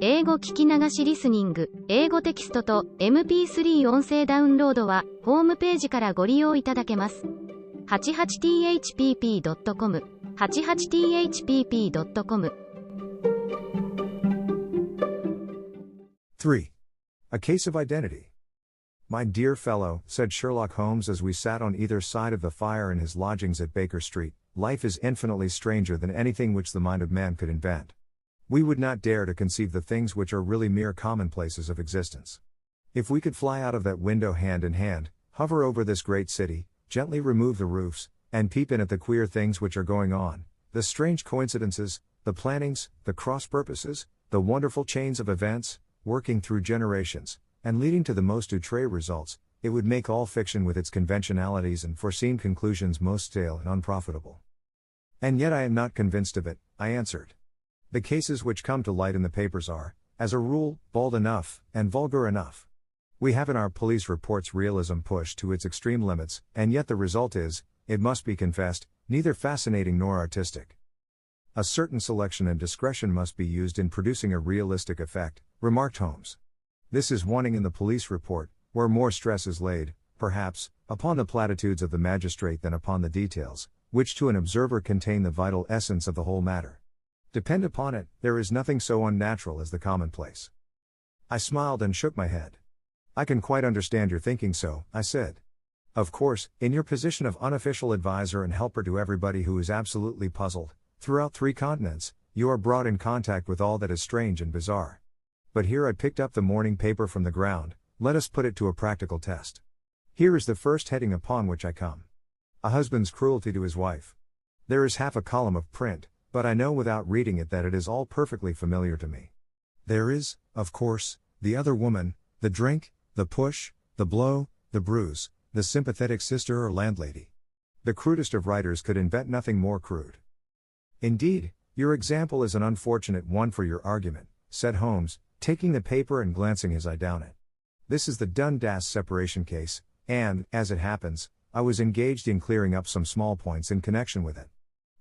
英語聞き流しリスニング、英語テキストと MP3 音声ダウンロードはホームページからご利用いただけます。88thpp.com 88thpp.com 3. A case of identity. My dear fellow, said Sherlock Holmes as we sat on either side of the fire in his lodgings at Baker Street, life is infinitely stranger than anything which the mind of man could invent. We would not dare to conceive the things which are really mere commonplaces of existence. If we could fly out of that window hand in hand, hover over this great city, gently remove the roofs, and peep in at the queer things which are going on, the strange coincidences, the plannings, the cross-purposes, the wonderful chains of events, working through generations, and leading to the most outre results, it would make all fiction with its conventionalities and foreseen conclusions most stale and unprofitable. And yet I am not convinced of it, I answered. The cases which come to light in the papers are, as a rule, bald enough, and vulgar enough. We have in our police reports realism pushed to its extreme limits, and yet the result is, it must be confessed, neither fascinating nor artistic. A certain selection and discretion must be used in producing a realistic effect, remarked Holmes. This is wanting in the police report, where more stress is laid, perhaps, upon the platitudes of the magistrate than upon the details, which to an observer contain the vital essence of the whole matter. Depend upon it, there is nothing so unnatural as the commonplace. I smiled and shook my head. I can quite understand your thinking so, I said. Of course, in your position of unofficial advisor and helper to everybody who is absolutely puzzled, throughout 3 continents, you are brought in contact with all that is strange and bizarre. But here I picked up the morning paper from the ground, let us put it to a practical test. Here is the first heading upon which I come. A husband's cruelty to his wife. There is half a column of print, but I know without reading it that it is all perfectly familiar to me. There is, of course, the other woman, the drink, the push, the blow, the bruise, the sympathetic sister or landlady. The crudest of writers could invent nothing more crude. Indeed, your example is an unfortunate one for your argument, said Holmes, taking the paper and glancing his eye down it. This is the Dundas separation case, and, as it happens, I was engaged in clearing up some small points in connection with it.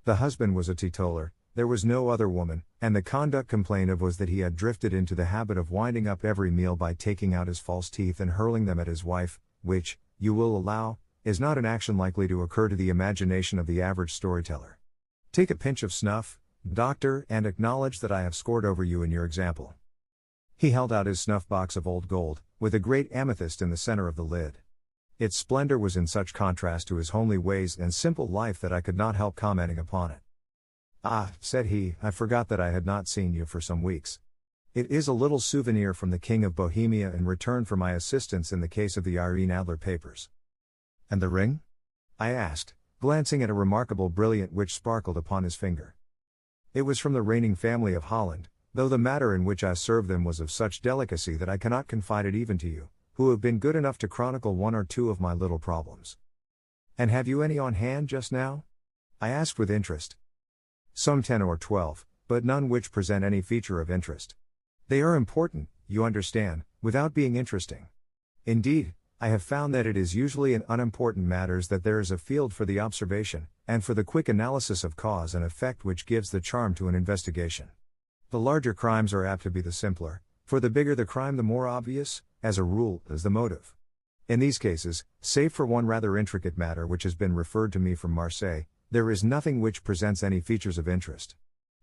The husband was a teetotaler, there was no other woman, and the conduct complained of was that he had drifted into the habit of winding up every meal by taking out his false teeth and hurling them at his wife, which, you will allow, is not an action likely to occur to the imagination of the average storyteller. Take a pinch of snuff, doctor, and acknowledge that I have scored over you in your example. He held out his snuff box of old gold, with a great amethyst in the center of the lid. Its splendor was in such contrast to his homely ways and simple life that I could not help commenting upon it. Ah, said he, I forgot that I had not seen you for some weeks. It is a little souvenir from the King of Bohemia in return for my assistance in the case of the Irene Adler papers. And the ring? I asked, glancing at a remarkable brilliant which sparkled upon his finger. It was from the reigning family of Holland, though the matter in which I served them was of such delicacy that I cannot confide it even to you, who have been good enough to chronicle 1 or 2 of my little problems. And have you any on hand just now? I asked with interest. Some 10 or 12, but none which present any feature of interest. They are important, you understand, without being interesting. Indeed, I have found that it is usually in unimportant matters that there is a field for the observation, and for the quick analysis of cause and effect which gives the charm to an investigation. The larger crimes are apt to be the simpler, for the bigger the crime the more obvious, as a rule, is the motive. In these cases, save for one rather intricate matter which has been referred to me from Marseille, there is nothing which presents any features of interest.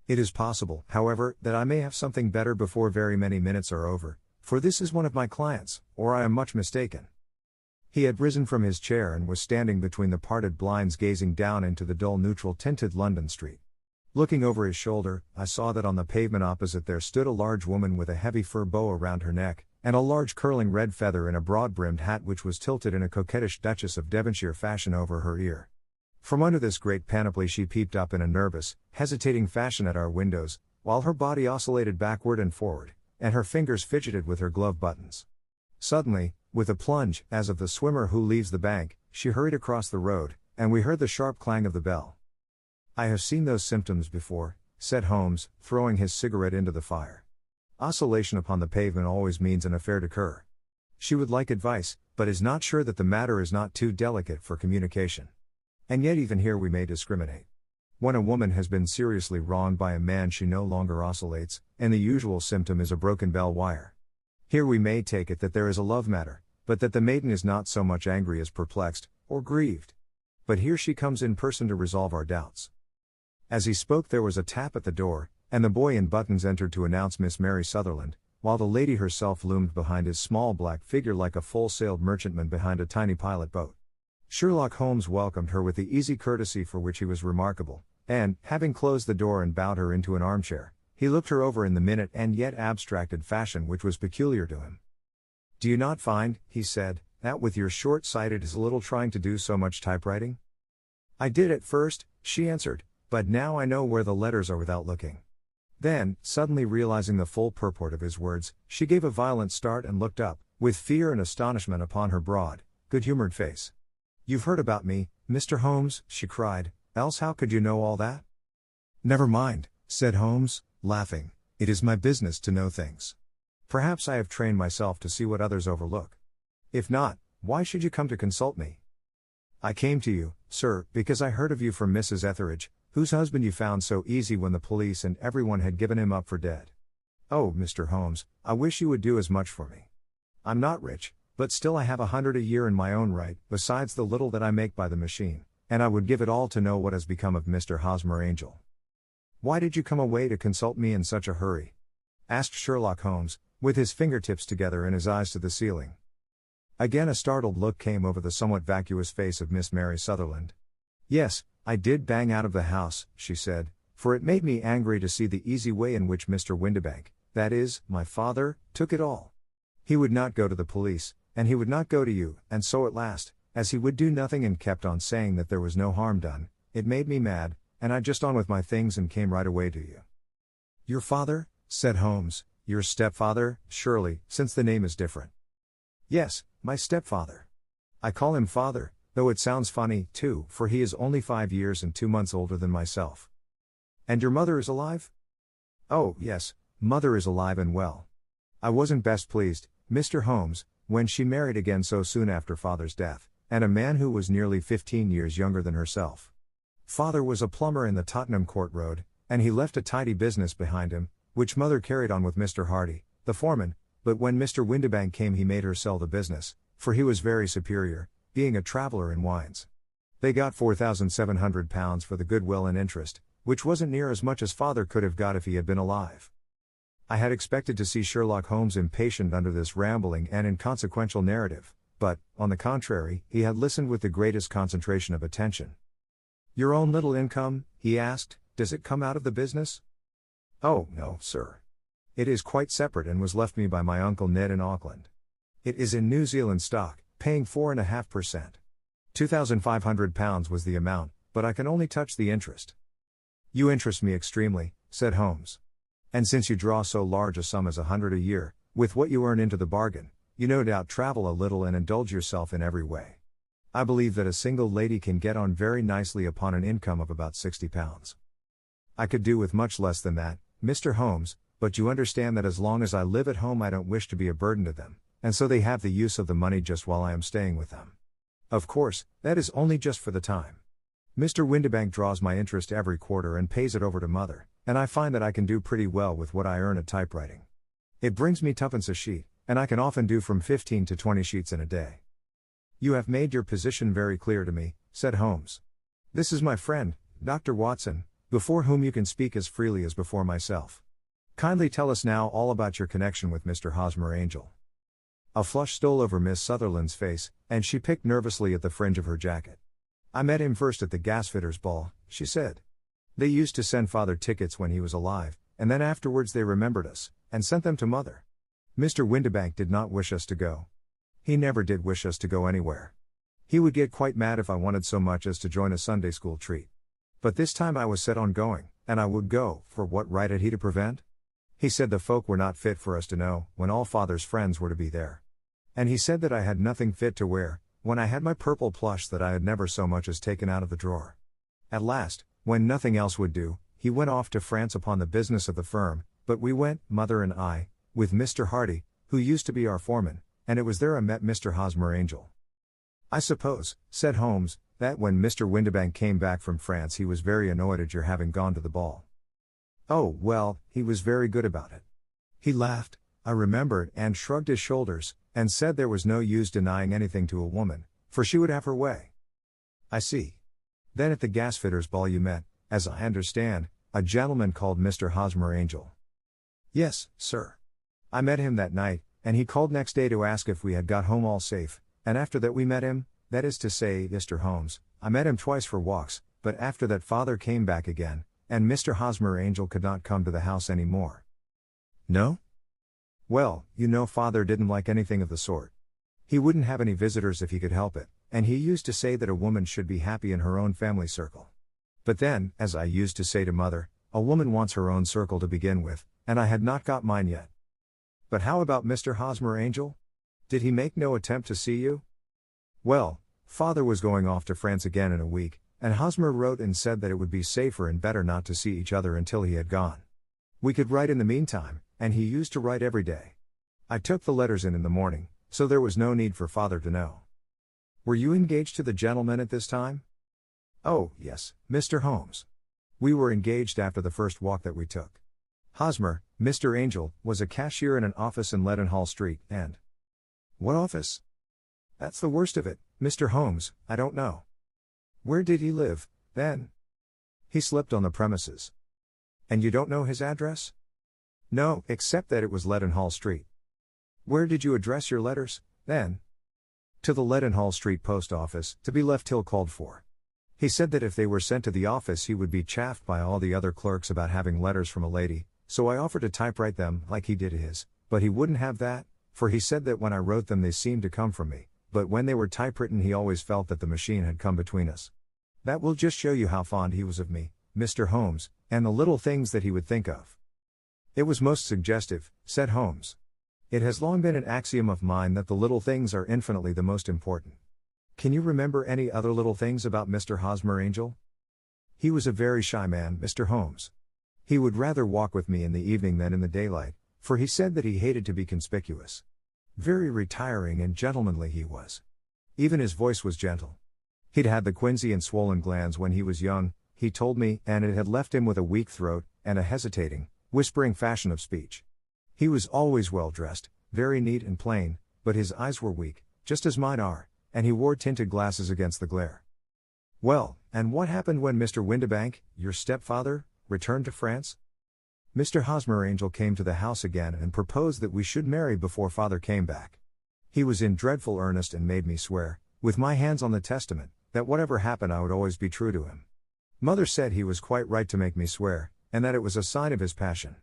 It is possible, however, that I may have something better before very many minutes are over, for this is one of my clients, or I am much mistaken. He had risen from his chair and was standing between the parted blinds gazing down into the dull neutral-tinted London street. Looking over his shoulder, I saw that on the pavement opposite there stood a large woman with a heavy fur bow around her neck, and a large curling red feather in a broad-brimmed hat which was tilted in a coquettish Duchess of Devonshire fashion over her ear. From under this great panoply she peeped up in a nervous, hesitating fashion at our windows, while her body oscillated backward and forward, and her fingers fidgeted with her glove buttons. Suddenly, with a plunge, as of the swimmer who leaves the bank, she hurried across the road, and we heard the sharp clang of the bell. I have seen those symptoms before, said Holmes, throwing his cigarette into the fire. Oscillation upon the pavement always means an affair to cur. She would like advice, but is not sure that the matter is not too delicate for communication. And yet even here we may discriminate. When a woman has been seriously wronged by a man, she no longer oscillates, and the usual symptom is a broken bell wire. Here we may take it that there is a love matter, but that the maiden is not so much angry as perplexed, or grieved. But here she comes in person to resolve our doubts. As he spoke, there was a tap at the door, and the boy in buttons entered to announce Miss Mary Sutherland, while the lady herself loomed behind his small black figure like a full-sailed merchantman behind a tiny pilot boat. Sherlock Holmes welcomed her with the easy courtesy for which he was remarkable, and, having closed the door and bowed her into an armchair, he looked her over in the minute and yet abstracted fashion which was peculiar to him. "Do you not find," he said, "that with your short sight it is a little trying to do so much typewriting?" "I did at first," she answered, "but now I know where the letters are without looking." Then, suddenly realizing the full purport of his words, she gave a violent start and looked up, with fear and astonishment upon her broad, good-humored face. "You've heard about me, Mr. Holmes," she cried, "else how could you know all that?" "Never mind," said Holmes, laughing, "it is my business to know things. Perhaps I have trained myself to see what others overlook. If not, why should you come to consult me?" "I came to you, sir, because I heard of you from Mrs. Etheridge, whose husband you found so easy when the police and everyone had given him up for dead. Oh, Mr. Holmes, I wish you would do as much for me. I'm not rich, but still I have 100 a year in my own right, besides the little that I make by the machine, and I would give it all to know what has become of Mr. Hosmer Angel." "Why did you come away to consult me in such a hurry?" asked Sherlock Holmes, with his fingertips together and his eyes to the ceiling. Again a startled look came over the somewhat vacuous face of Miss Mary Sutherland. "Yes, I did bang out of the house," she said, "for it made me angry to see the easy way in which Mr. Windibank, that is, my father, took it all. He would not go to the police, and he would not go to you, and so at last, as he would do nothing and kept on saying that there was no harm done, it made me mad, and I just on with my things and came right away to you." "Your father?" said Holmes. "Your stepfather, surely, since the name is different." "Yes, my stepfather. I call him father, though it sounds funny, too, for he is only 5 years and 2 months older than myself." "And your mother is alive?" "Oh, yes, mother is alive and well. I wasn't best pleased, Mr. Holmes, when she married again so soon after father's death, and a man who was nearly 15 years younger than herself. Father was a plumber in the Tottenham Court Road, and he left a tidy business behind him, which mother carried on with Mr. Hardy, the foreman, but when Mr. Windibank came he made her sell the business, for he was very superior, being a traveller in wines. They got £4,700 for the goodwill and interest, which wasn't near as much as father could have got if he had been alive." I had expected to see Sherlock Holmes impatient under this rambling and inconsequential narrative, but, on the contrary, he had listened with the greatest concentration of attention. "Your own little income," he asked, "does it come out of the business?" "Oh, no, sir. It is quite separate and was left me by my Uncle Ned in Auckland. It is in New Zealand stock, paying 4.5%. £2,500 was the amount, but I can only touch the interest." "You interest me extremely," said Holmes. "And since you draw so large a sum as 100 a year, with what you earn into the bargain, you no doubt travel a little and indulge yourself in every way. I believe that a single lady can get on very nicely upon an income of about £60. I could do with much less than that, Mr. Holmes, but you understand that as long as I live at home I don't wish to be a burden to them, and so they have the use of the money just while I am staying with them. Of course, that is only just for the time. Mr. Windibank draws my interest every quarter and pays it over to mother, and I find that I can do pretty well with what I earn at typewriting. It brings me twopence a sheet, and I can often do from 15 to 20 sheets in a day." "You have made your position very clear to me," said Holmes. "This is my friend, Dr. Watson, before whom you can speak as freely as before myself. Kindly tell us now all about your connection with Mr. Hosmer Angel." A flush stole over Miss Sutherland's face, and she picked nervously at the fringe of her jacket. "I met him first at the gasfitters' ball," she said. "They used to send father tickets when he was alive, and then afterwards they remembered us, and sent them to mother. Mr. Windibank did not wish us to go. He never did wish us to go anywhere. He would get quite mad if I wanted so much as to join a Sunday school treat. But this time I was set on going, and I would go, for what right had he to prevent? He said the folk were not fit for us to know, when all father's friends were to be there. And he said that I had nothing fit to wear, when I had my purple plush that I had never so much as taken out of the drawer. At last, when nothing else would do, he went off to France upon the business of the firm, but we went, mother and I, with Mr. Hardy, who used to be our foreman, and it was there I met Mr. Hosmer Angel." "I suppose," said Holmes, that when Mr. Windibank came back from France he was very annoyed at your having gone to the ball. Oh, well, he was very good about it. He laughed, I remembered, and shrugged his shoulders, and said there was no use denying anything to a woman, for she would have her way. I see. Then at the gasfitter's ball you met, as I understand, a gentleman called Mr. Hosmer Angel. Yes, sir. I met him that night, and he called next day to ask if we had got home all safe, and after that we met him, that is to say, Mr. Holmes, I met him twice for walks, but after that father came back again, and Mr. Hosmer Angel could not come to the house any more. No? Well, you know father didn't like anything of the sort. He wouldn't have any visitors if he could help it, and he used to say that a woman should be happy in her own family circle. But then, as I used to say to mother, a woman wants her own circle to begin with, and I had not got mine yet. But how about Mr. Hosmer Angel? Did he make no attempt to see you? Well, father was going off to France again in a week, and Hosmer wrote and said that it would be safer and better not to see each other until he had gone. We could write in the meantime, and he used to write every day. I took the letters in the morning, so there was no need for father to know. Were you engaged to the gentleman at this time? Oh, yes, Mr. Holmes. We were engaged after the first walk that we took. Hosmer, Mr. Angel, was a cashier in an office in Leadenhall Street, and... What office? That's the worst of it, Mr. Holmes, I don't know. Where did he live, then? He slept on the premises. And you don't know his address? No, except that it was Leadenhall Street. Where did you address your letters, then? To the Leadenhall Street post office, to be left till called for. He said that if they were sent to the office he would be chaffed by all the other clerks about having letters from a lady, so I offered to typewrite them like he did his, but he wouldn't have that, for he said that when I wrote them they seemed to come from me, but when they were typewritten he always felt that the machine had come between us. That will just show you how fond he was of me, Mr. Holmes, and the little things that he would think of. It was most suggestive, said Holmes. It has long been an axiom of mine that the little things are infinitely the most important. Can you remember any other little things about Mr. Hosmer Angel? He was a very shy man, Mr. Holmes. He would rather walk with me in the evening than in the daylight, for he said that he hated to be conspicuous. Very retiring and gentlemanly he was. Even his voice was gentle. He'd had the quinsy and swollen glands when he was young, he told me, and it had left him with a weak throat, and a hesitating, whispering fashion of speech. He was always well dressed, very neat and plain, but his eyes were weak, just as mine are, and he wore tinted glasses against the glare. Well, and what happened when Mr. Windibank, your stepfather, returned to France? Mr. Hosmer Angel came to the house again and proposed that we should marry before father came back. He was in dreadful earnest and made me swear, with my hands on the testament, that whatever happened I would always be true to him. Mother said he was quite right to make me swear, and that it was a sign of his passion.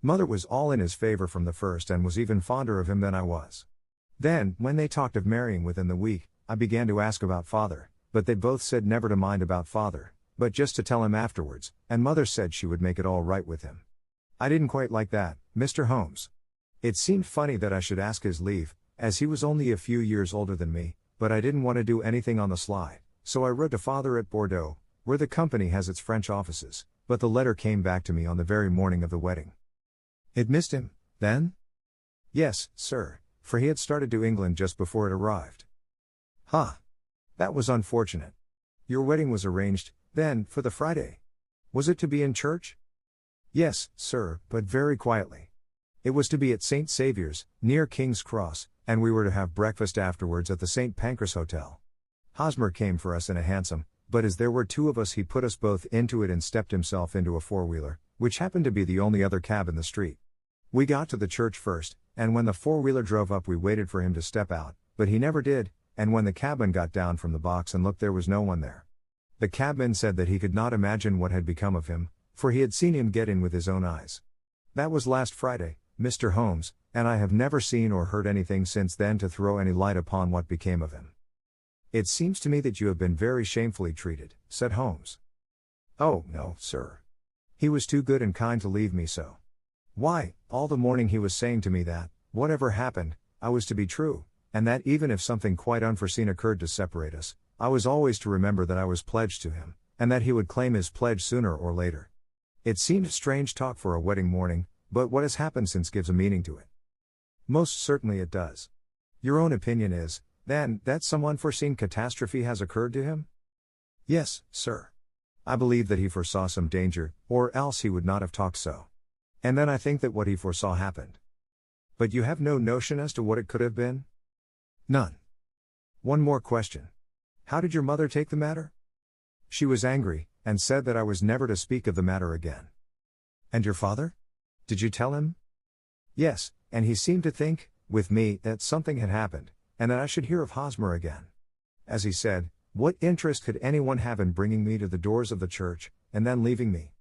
Mother was all in his favor from the first and was even fonder of him than I was. Then, when they talked of marrying within the week, I began to ask about father, but they both said never to mind about father, but just to tell him afterwards, and mother said she would make it all right with him. I didn't quite like that, Mr. Holmes. It seemed funny that I should ask his leave, as he was only a few years older than me, but I didn't want to do anything on the sly, so I wrote to father at Bordeaux, where the company has its French offices, but the letter came back to me on the very morning of the wedding. It missed him, then? Yes, sir, for he had started to England just before it arrived. Ha! That was unfortunate. Your wedding was arranged, then, for the Friday. Was it to be in church? Yes, sir, but very quietly. It was to be at St. Saviour's, near King's Cross, and we were to have breakfast afterwards at the St. Pancras Hotel. Hosmer came for us in a hansom, but as there were two of us he put us both into it and stepped himself into a four-wheeler, which happened to be the only other cab in the street. We got to the church first, and when the four-wheeler drove up we waited for him to step out, but he never did, and when the cabman got down from the box and looked there was no one there. The cabman said that he could not imagine what had become of him, for he had seen him get in with his own eyes. That was last Friday, Mr. Holmes, and I have never seen or heard anything since then to throw any light upon what became of him. It seems to me that you have been very shamefully treated, said Holmes. Oh, no, sir. He was too good and kind to leave me so. Why, all the morning he was saying to me that, whatever happened, I was to be true, and that even if something quite unforeseen occurred to separate us, I was always to remember that I was pledged to him, and that he would claim his pledge sooner or later. It seemed strange talk for a wedding morning, but what has happened since gives a meaning to it. Most certainly it does. Your own opinion is, then, that some unforeseen catastrophe has occurred to him? Yes, sir. I believe that he foresaw some danger, or else he would not have talked so. And then I think that what he foresaw happened. But you have no notion as to what it could have been? None. One more question. How did your mother take the matter? She was angry, and said that I was never to speak of the matter again. And your father? Did you tell him? Yes, and he seemed to think, with me, that something had happened, and that I should hear of Hosmer again. As he said, what interest could anyone have in bringing me to the doors of the church, and then leaving me?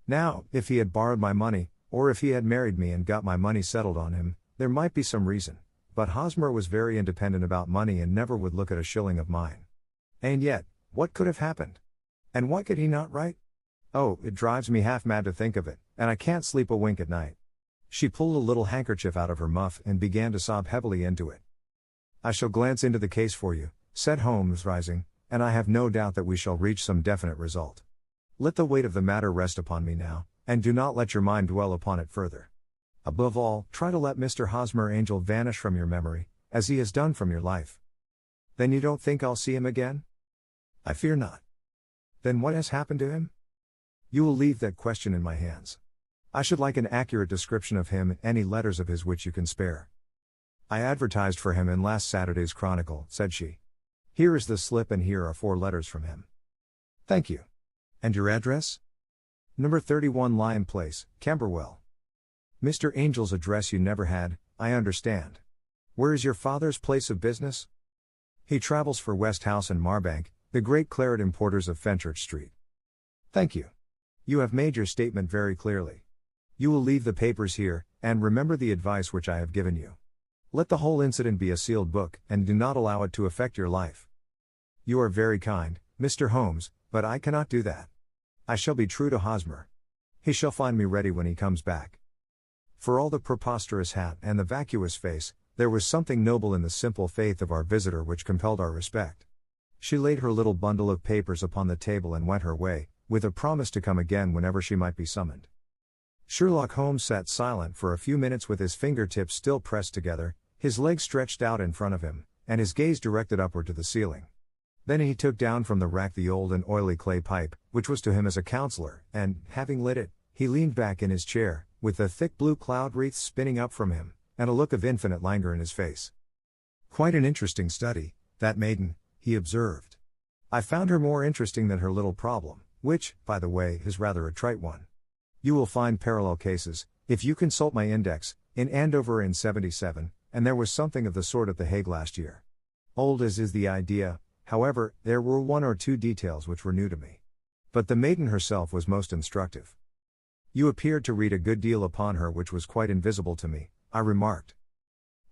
Now, if he had borrowed my money, or if he had married me and got my money settled on him, there might be some reason, but Hosmer was very independent about money and never would look at a shilling of mine. And yet, what could have happened? And why could he not write? Oh, it drives me half mad to think of it, and I can't sleep a wink at night. She pulled a little handkerchief out of her muff and began to sob heavily into it. I shall glance into the case for you, said Holmes, rising, and I have no doubt that we shall reach some definite result. Let the weight of the matter rest upon me now, and do not let your mind dwell upon it further. Above all, try to let Mr. Hosmer Angel vanish from your memory, as he has done from your life. Then you don't think I'll see him again? I fear not. Then what has happened to him? You will leave that question in my hands. I should like an accurate description of him and any letters of his which you can spare. I advertised for him in last Saturday's Chronicle, said she. Here is the slip and here are 4 letters from him. Thank you. And your address? Number 31 Lion Place, Camberwell. Mr. Angel's address you never had, I understand. Where is your father's place of business? He travels for Westhouse and Marbank, the great claret importers of Fenchurch Street. Thank you. You have made your statement very clearly. You will leave the papers here, and remember the advice which I have given you. Let the whole incident be a sealed book, and do not allow it to affect your life. You are very kind, Mr. Holmes, but I cannot do that. I shall be true to Hosmer. He shall find me ready when he comes back. For all the preposterous hat and the vacuous face, there was something noble in the simple faith of our visitor which compelled our respect. She laid her little bundle of papers upon the table and went her way, with a promise to come again whenever she might be summoned. Sherlock Holmes sat silent for a few minutes with his fingertips still pressed together, his legs stretched out in front of him, and his gaze directed upward to the ceiling. Then he took down from the rack the old and oily clay pipe, which was to him as a counselor, and, having lit it, he leaned back in his chair, with the thick blue cloud wreaths spinning up from him, and a look of infinite languor in his face. Quite an interesting study, that maiden, he observed. I found her more interesting than her little problem, which, by the way, is rather a trite one. You will find parallel cases, if you consult my index, in Andover in '77, and there was something of the sort at The Hague last year. Old as is the idea, however, there were 1 or 2 details which were new to me. But the maiden herself was most instructive. You appeared to read a good deal upon her which was quite invisible to me, I remarked.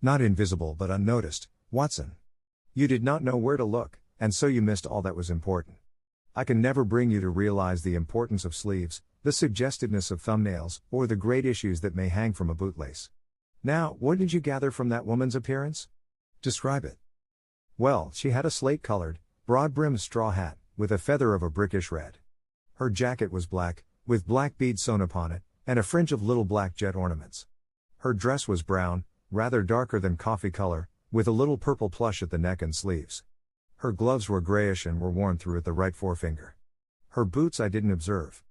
Not invisible but unnoticed, Watson. You did not know where to look, and so you missed all that was important. I can never bring you to realize the importance of sleeves, the suggestiveness of thumbnails, or the great issues that may hang from a bootlace. Now, what did you gather from that woman's appearance? Describe it. Well, she had a slate-colored, broad-brimmed straw hat, with a feather of a brickish red. Her jacket was black, with black beads sewn upon it, and a fringe of little black jet ornaments. Her dress was brown, rather darker than coffee color, with a little purple plush at the neck and sleeves. Her gloves were grayish and were worn through at the right forefinger. Her boots I didn't observe.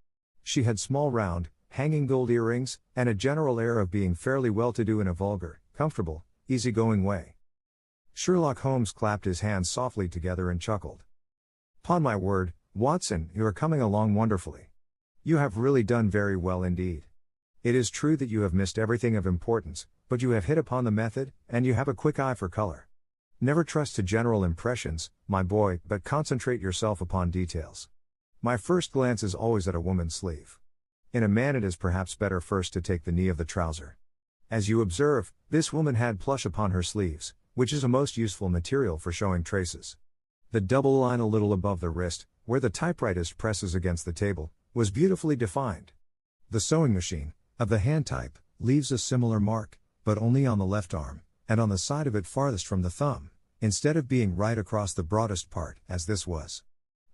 She had small round, hanging gold earrings, and a general air of being fairly well-to-do in a vulgar, comfortable, easy-going way. Sherlock Holmes clapped his hands softly together and chuckled. "'Pon my word, Watson, you are coming along wonderfully. You have really done very well indeed. It is true that you have missed everything of importance, but you have hit upon the method, and you have a quick eye for color. Never trust to general impressions, my boy, but concentrate yourself upon details. My first glance is always at a woman's sleeve. In a man it is perhaps better first to take the knee of the trouser. As you observe, this woman had plush upon her sleeves, which is a most useful material for showing traces. The double line a little above the wrist, where the typewriter presses against the table, was beautifully defined. The sewing machine, of the hand type, leaves a similar mark, but only on the left arm, and on the side of it farthest from the thumb, instead of being right across the broadest part, as this was.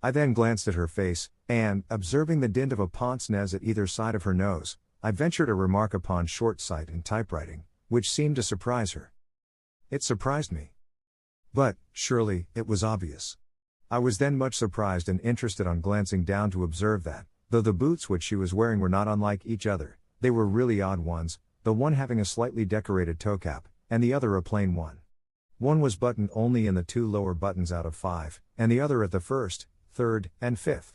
I then glanced at her face, and, observing the dint of a pince-nez at either side of her nose, I ventured a remark upon short sight in typewriting, which seemed to surprise her. It surprised me. But, surely, it was obvious. I was then much surprised and interested on glancing down to observe that, though the boots which she was wearing were not unlike each other, they were really odd ones, the one having a slightly decorated toe cap, and the other a plain one. One was buttoned only in the 2 lower buttons out of 5, and the other at the 1st, 3rd, and 5th.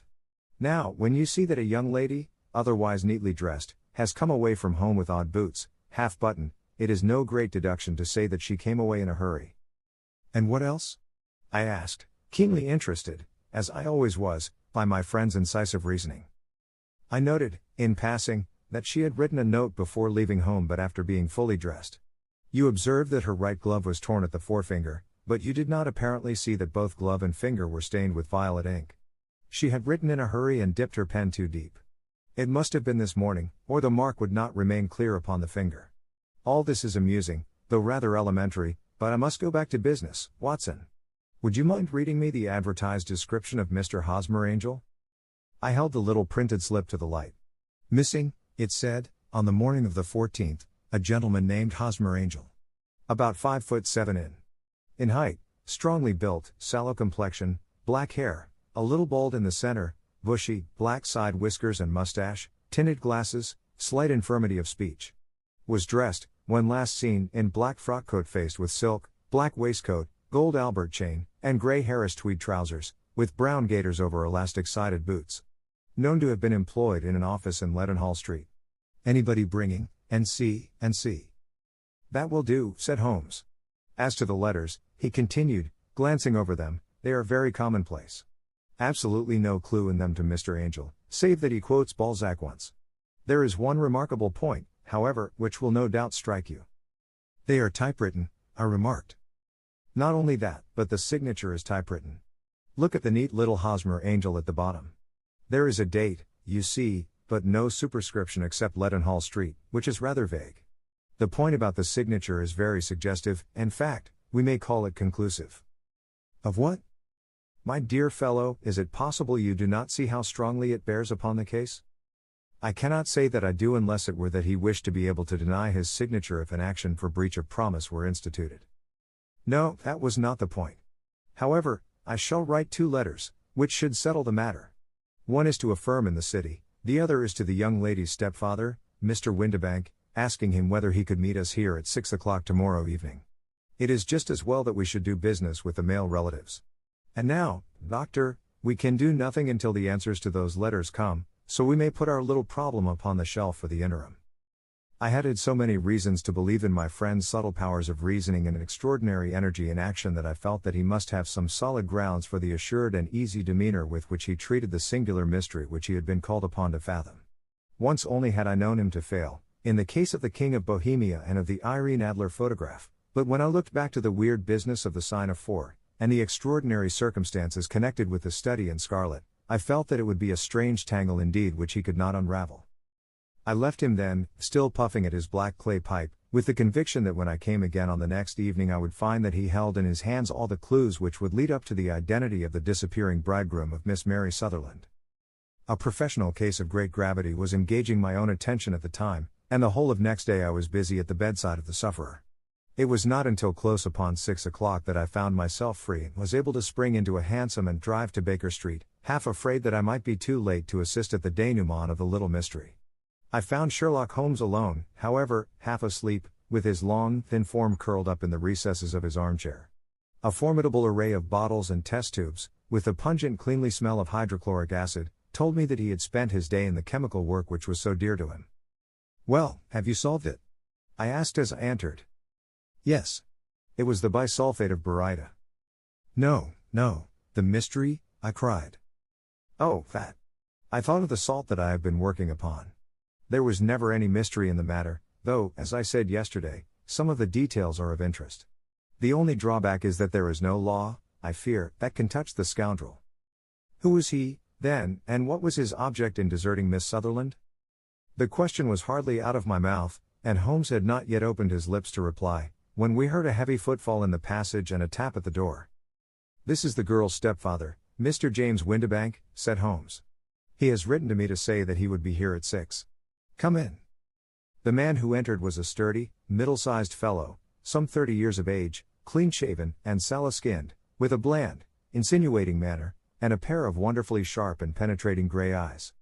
Now, when you see that a young lady, otherwise neatly dressed, has come away from home with odd boots, half buttoned, it is no great deduction to say that she came away in a hurry. And what else? I asked, keenly interested, as I always was, by my friend's incisive reasoning. I noted, in passing, that she had written a note before leaving home but after being fully dressed. You observed that her right glove was torn at the forefinger, but you did not apparently see that both glove and finger were stained with violet ink. She had written in a hurry and dipped her pen too deep. It must have been this morning, or the mark would not remain clear upon the finger. All this is amusing, though rather elementary, but I must go back to business, Watson. Would you mind reading me the advertised description of Mr. Hosmer Angel? I held the little printed slip to the light. Missing, it said, on the morning of the 14th, a gentleman named Hosmer Angel. About 5'7" in height, strongly built, sallow complexion, black hair, a little bald in the center, bushy, black side whiskers and mustache, tinted glasses, slight infirmity of speech. Was dressed, when last seen, in black frock coat faced with silk, black waistcoat, gold Albert chain, and grey Harris tweed trousers, with brown gaiters over elastic-sided boots. Known to have been employed in an office in Leadenhall Street. Anybody bringing, N.C., N.C. That will do, said Holmes. As to the letters, he continued, glancing over them, they are very commonplace. Absolutely no clue in them to Mr. Angel, save that he quotes Balzac once. There is one remarkable point, however, which will no doubt strike you. They are typewritten, I remarked. Not only that, but the signature is typewritten. Look at the neat little Hosmer Angel at the bottom. There is a date, you see, but no superscription except Leadenhall Street, which is rather vague. The point about the signature is very suggestive, in fact, we may call it conclusive. Of what? My dear fellow, is it possible you do not see how strongly it bears upon the case? I cannot say that I do unless it were that he wished to be able to deny his signature if an action for breach of promise were instituted. No, that was not the point. However, I shall write 2 letters, which should settle the matter. One is to a firm in the city, the other is to the young lady's stepfather, Mr. Windibank, asking him whether he could meet us here at 6 o'clock tomorrow evening. It is just as well that we should do business with the male relatives. And now, Doctor, we can do nothing until the answers to those letters come, so we may put our little problem upon the shelf for the interim. I had so many reasons to believe in my friend's subtle powers of reasoning and an extraordinary energy in action that I felt that he must have some solid grounds for the assured and easy demeanor with which he treated the singular mystery which he had been called upon to fathom. Once only had I known him to fail, in the case of the King of Bohemia and of the Irene Adler photograph, but when I looked back to the weird business of the sign of 4, and the extraordinary circumstances connected with the study in scarlet, I felt that it would be a strange tangle indeed which he could not unravel. I left him then, still puffing at his black clay pipe, with the conviction that when I came again on the next evening I would find that he held in his hands all the clues which would lead up to the identity of the disappearing bridegroom of Miss Mary Sutherland. A professional case of great gravity was engaging my own attention at the time, and the whole of next day I was busy at the bedside of the sufferer. It was not until close upon 6 o'clock that I found myself free and was able to spring into a hansom and drive to Baker Street, half afraid that I might be too late to assist at the denouement of the little mystery. I found Sherlock Holmes alone, however, half asleep, with his long, thin form curled up in the recesses of his armchair. A formidable array of bottles and test tubes, with the pungent cleanly smell of hydrochloric acid, told me that he had spent his day in the chemical work which was so dear to him. Well, have you solved it? I asked as I entered. Yes. It was the bisulfate of baryta. No, the mystery, I cried. Oh, that. I thought of the salt that I have been working upon. There was never any mystery in the matter, though, as I said yesterday, some of the details are of interest. The only drawback is that there is no law, I fear, that can touch the scoundrel. Who was he, then, and what was his object in deserting Miss Sutherland? The question was hardly out of my mouth, and Holmes had not yet opened his lips to reply, when we heard a heavy footfall in the passage and a tap at the door. This is the girl's stepfather, Mr. James Windibank, said Holmes. He has written to me to say that he would be here at 6. Come in. The man who entered was a sturdy, middle-sized fellow, some 30 years of age, clean-shaven, and sallow-skinned, with a bland, insinuating manner, and a pair of wonderfully sharp and penetrating gray eyes.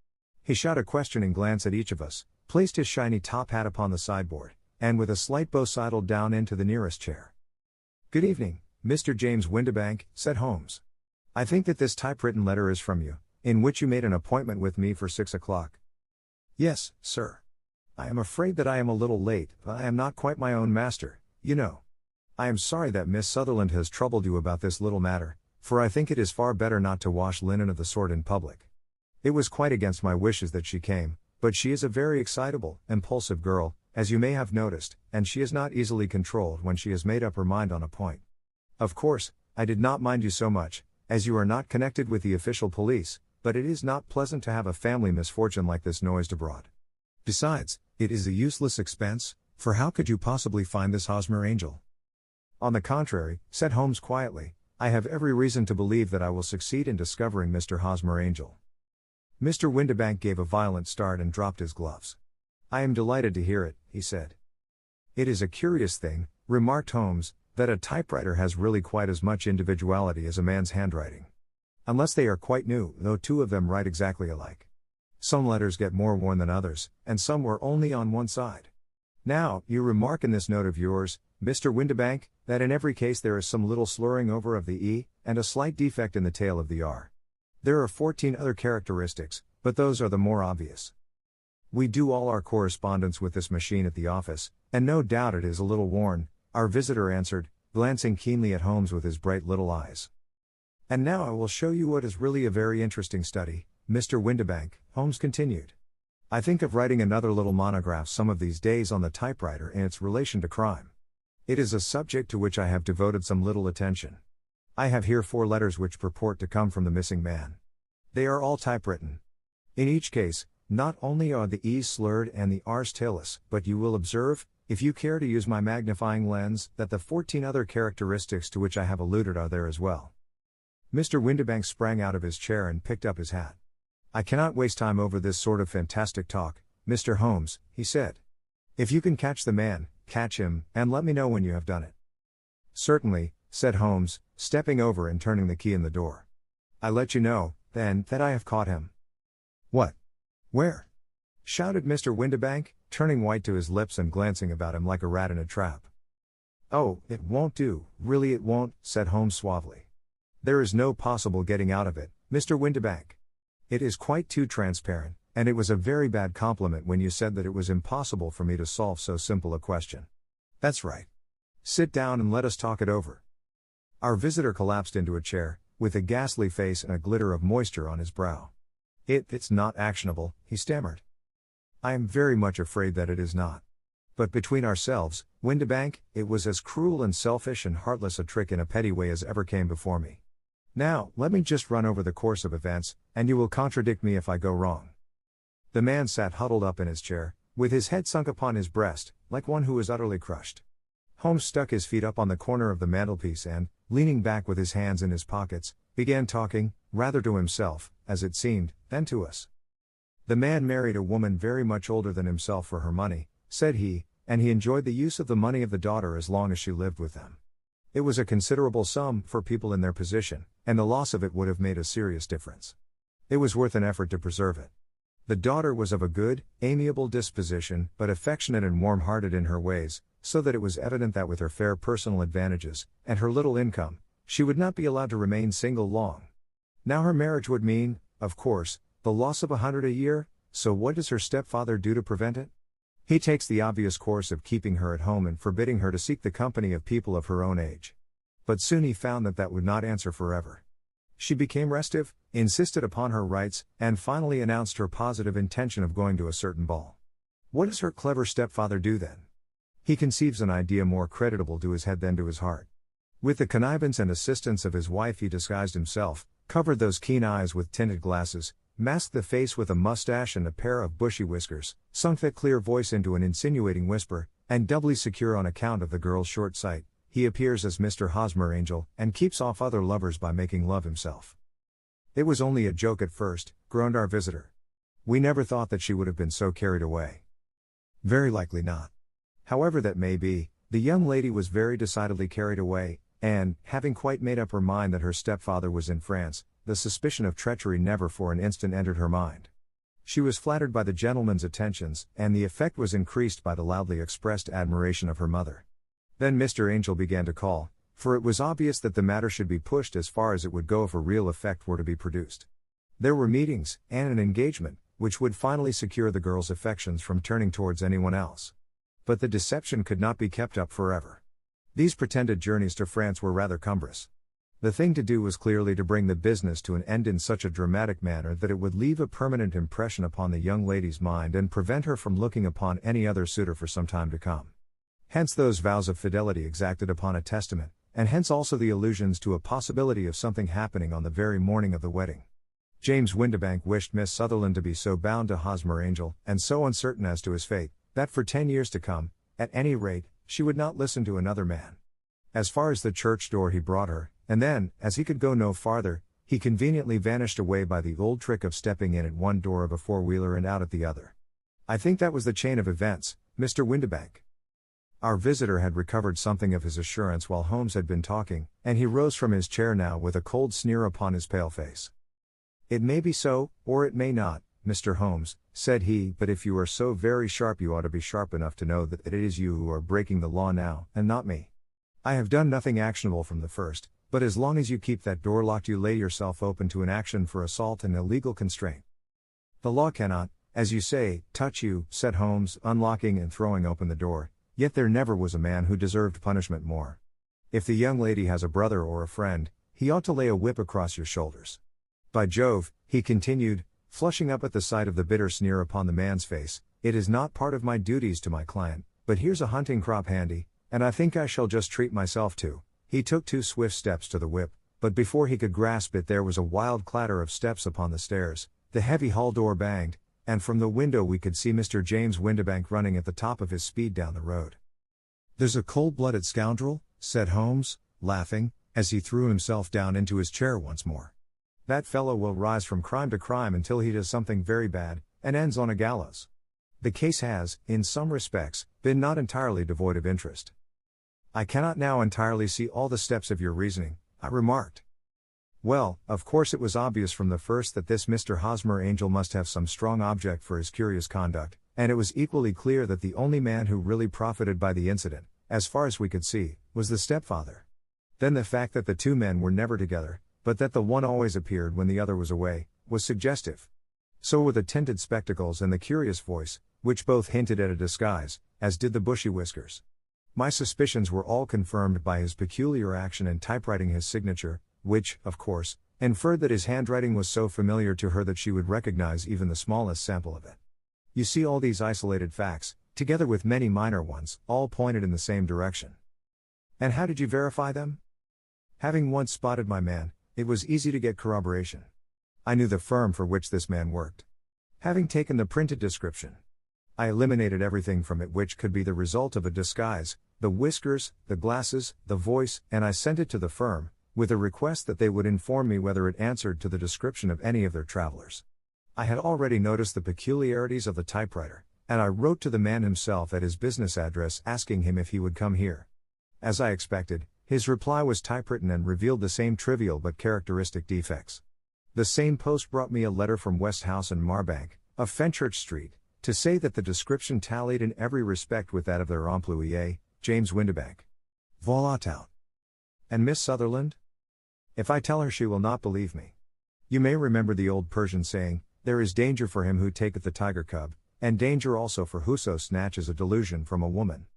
He shot a questioning glance at each of us, placed his shiny top hat upon the sideboard, and with a slight bow sidled down into the nearest chair. "Good evening, Mr. James Windibank," said Holmes. "I think that this typewritten letter is from you, in which you made an appointment with me for 6 o'clock. "Yes, sir. I am afraid that I am a little late, but I am not quite my own master, you know. I am sorry that Miss Sutherland has troubled you about this little matter, for I think it is far better not to wash linen of the sort in public. It was quite against my wishes that she came, but she is a very excitable, impulsive girl, as you may have noticed, and she is not easily controlled when she has made up her mind on a point. Of course, I did not mind you so much, as you are not connected with the official police, but it is not pleasant to have a family misfortune like this noised abroad. Besides, it is a useless expense, for how could you possibly find this Hosmer angel?" "On the contrary," said Holmes quietly, "I have every reason to believe that I will succeed in discovering Mr. Hosmer Angel." Mr. Windibank gave a violent start and dropped his gloves. "I am delighted to hear it," he said. "It is a curious thing," remarked Holmes, "that a typewriter has really quite as much individuality as a man's handwriting. Unless they are quite new, though two of them write exactly alike. Some letters get more worn than others, and some wear only on one side. Now, you remark in this note of yours, Mr. Windibank, that in every case there is some little slurring over of the E, and a slight defect in the tail of the R. There are 14 other characteristics, but those are the more obvious. We do all our correspondence with this machine at the office, and no doubt it is a little worn," our visitor answered, glancing keenly at Holmes with his bright little eyes. "And now I will show you what is really a very interesting study, Mr. Windibank," Holmes continued. "I think of writing another little monograph some of these days on the typewriter and its relation to crime. It is a subject to which I have devoted some little attention. I have here 4 letters which purport to come from the missing man. They are all typewritten. In each case, not only are the E's slurred and the R's tailless, but you will observe, if you care to use my magnifying lens, that the 14 other characteristics to which I have alluded are there as well." Mr. Windibank sprang out of his chair and picked up his hat. "I cannot waste time over this sort of fantastic talk, Mr. Holmes," he said. "If you can catch the man, catch him, and let me know when you have done it." "Certainly," said Holmes, stepping over and turning the key in the door. "I'll let you know, then, that I have caught him." "What? Where?" shouted Mr. Windibank, turning white to his lips and glancing about him like a rat in a trap. "Oh, it won't do, really it won't," said Holmes suavely. "There is no possible getting out of it, Mr. Windibank. It is quite too transparent, and it was a very bad compliment when you said that it was impossible for me to solve so simple a question. That's right. Sit down and let us talk it over." Our visitor collapsed into a chair, with a ghastly face and a glitter of moisture on his brow. It's not actionable," he stammered. "I am very much afraid that it is not. But between ourselves, Windibank, it was as cruel and selfish and heartless a trick in a petty way as ever came before me. Now, let me just run over the course of events, and you will contradict me if I go wrong." The man sat huddled up in his chair, with his head sunk upon his breast, like one who is utterly crushed. Holmes stuck his feet up on the corner of the mantelpiece and, leaning back with his hands in his pockets, began talking, rather to himself, as it seemed, than to us. "The man married a woman very much older than himself for her money," said he, "and he enjoyed the use of the money of the daughter as long as she lived with them. It was a considerable sum for people in their position, and the loss of it would have made a serious difference. It was worth an effort to preserve it. The daughter was of a good, amiable disposition, but affectionate and warm-hearted in her ways, so that it was evident that with her fair personal advantages, and her little income, she would not be allowed to remain single long. Now her marriage would mean, of course, the loss of 100 a year, so what does her stepfather do to prevent it? He takes the obvious course of keeping her at home and forbidding her to seek the company of people of her own age. But soon he found that that would not answer forever. She became restive, insisted upon her rights, and finally announced her positive intention of going to a certain ball. What does her clever stepfather do then? He conceives an idea more creditable to his head than to his heart. With the connivance and assistance of his wife he disguised himself, covered those keen eyes with tinted glasses, masked the face with a mustache and a pair of bushy whiskers, sunk that clear voice into an insinuating whisper, and doubly secure on account of the girl's short sight, he appears as Mr. Hosmer Angel, and keeps off other lovers by making love himself. It was only a joke at first, groaned our visitor. We never thought that she would have been so carried away. Very likely not. However that may be, the young lady was very decidedly carried away, And, having quite made up her mind that her stepfather was in France, the suspicion of treachery never for an instant entered her mind. She was flattered by the gentleman's attentions, and the effect was increased by the loudly expressed admiration of her mother. Then Mr. Angel began to call, for it was obvious that the matter should be pushed as far as it would go if a real effect were to be produced. There were meetings, and an engagement, which would finally secure the girl's affections from turning towards anyone else. But the deception could not be kept up forever. These pretended journeys to France were rather cumbrous. The thing to do was clearly to bring the business to an end in such a dramatic manner that it would leave a permanent impression upon the young lady's mind and prevent her from looking upon any other suitor for some time to come. Hence those vows of fidelity exacted upon a testament, and hence also the allusions to a possibility of something happening on the very morning of the wedding. James Windibank wished Miss Sutherland to be so bound to Hosmer Angel, and so uncertain as to his fate, that for 10 years to come, at any rate, she would not listen to another man. As far as the church door he brought her, and then, as he could go no farther, he conveniently vanished away by the old trick of stepping in at one door of a four-wheeler and out at the other. I think that was the chain of events, Mr. Windibank. Our visitor had recovered something of his assurance while Holmes had been talking, and he rose from his chair now with a cold sneer upon his pale face. "It may be so, or it may not, Mr. Holmes," said he, "but if you are so very sharp you ought to be sharp enough to know that it is you who are breaking the law now, and not me. I have done nothing actionable from the first, but as long as you keep that door locked you lay yourself open to an action for assault and illegal constraint. The law cannot, as you say, touch you," said Holmes, unlocking and throwing open the door, "yet there never was a man who deserved punishment more. If the young lady has a brother or a friend, he ought to lay a whip across your shoulders. By Jove," he continued, flushing up at the sight of the bitter sneer upon the man's face, "it is not part of my duties to my client, but here's a hunting crop handy, and I think I shall just treat myself to." He took 2 swift steps to the whip, but before he could grasp it there was a wild clatter of steps upon the stairs, the heavy hall door banged, and from the window we could see Mr. James Windibank running at the top of his speed down the road. "There's a cold-blooded scoundrel," said Holmes, laughing, as he threw himself down into his chair once more. "That fellow will rise from crime to crime until he does something very bad, and ends on a gallows. The case has, in some respects, been not entirely devoid of interest." "I cannot now entirely see all the steps of your reasoning," I remarked. "Well, of course it was obvious from the first that this Mr. Hosmer Angel must have some strong object for his curious conduct, and it was equally clear that the only man who really profited by the incident, as far as we could see, was the stepfather. Then the fact that the 2 men were never together, but that the one always appeared when the other was away, was suggestive. So were the tinted spectacles and the curious voice, which both hinted at a disguise, as did the bushy whiskers. My suspicions were all confirmed by his peculiar action in typewriting his signature, which, of course, inferred that his handwriting was so familiar to her that she would recognize even the smallest sample of it. You see, all these isolated facts, together with many minor ones, all pointed in the same direction. And how did you verify them? Having once spotted my man, it was easy to get corroboration. I knew the firm for which this man worked. Having taken the printed description, I eliminated everything from it which could be the result of a disguise, the whiskers, the glasses, the voice, and I sent it to the firm, with a request that they would inform me whether it answered to the description of any of their travelers. I had already noticed the peculiarities of the typewriter, and I wrote to the man himself at his business address asking him if he would come here. As I expected, his reply was typewritten and revealed the same trivial but characteristic defects. The same post brought me a letter from West House and Marbank, of Fenchurch Street, to say that the description tallied in every respect with that of their employé, James Windibank. Voilà tout. And Miss Sutherland? If I tell her she will not believe me. You may remember the old Persian saying, "There is danger for him who taketh the tiger cub, and danger also for whoso snatches a delusion from a woman."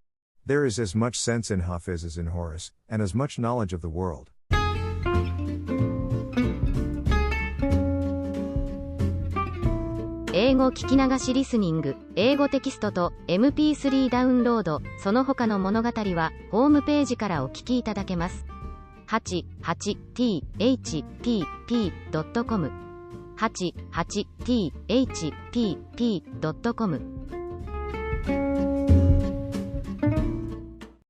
There is as much sense in Hafiz as in Horace, and as much knowledge of the world. 英語聞き流しリスニング、英語テキストと MP3 ダウンロード、その他の物語はホームページからお聞きいただけます。88thpp.com 88thpp.com